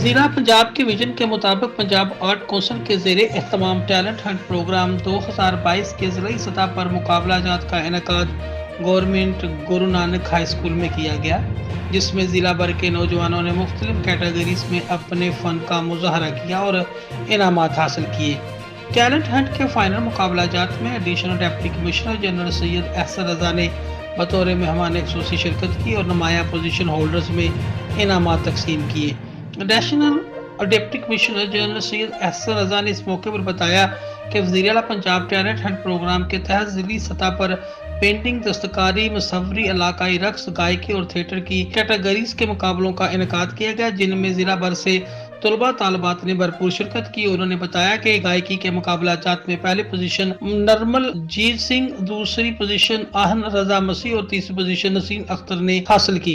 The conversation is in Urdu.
ضلع پنجاب کے ویژن کے مطابق پنجاب آرٹ کونسل کے زیر اہتمام ٹیلنٹ ہنٹ پروگرام 2022 کے ضلعی سطح پر مقابلہ جات کا انعقاد government Guru Nanak high school میں کیا گیا، جس میں ضلع بھر کے نوجوانوں نے مختلف کیٹیگریز میں اپنے فن کا مظاہرہ کیا اور انعامات حاصل کیے۔ ٹیلنٹ ہنٹ کے فائنل مقابلہ جات میں ایڈیشنل ڈپٹی کمشنر جنرل سید احسن رضا نے بطور مہمان خصوصی شرکت کی اور نمایاں پوزیشن ہولڈرز میں انعامات تقسیم کیے۔ ایڈیشنل ڈپٹی کمشنر جنرل سید احسن رضا نے اس موقع پر بتایا کہ وزیر اعلیٰ پنجاب ٹیلنٹ ہنٹ پروگرام کے تحت ضلعی سطح پر پینٹنگ، دستکاری، مصوری، علاقائی رقص، گائکی اور تھیٹر کی کیٹیگریز کے مقابلوں کا انعقاد کیا گیا، جن میں ضلع بھر سے طلباء طالبات نے بھرپور شرکت کی۔ انہوں نے بتایا کہ گائکی کے مقابلہ جات میں پہلی پوزیشن نرمل جیت سنگھ، دوسری پوزیشن آہن رضا مسیح اور تیسری پوزیشن نسیم اختر نے حاصل کی۔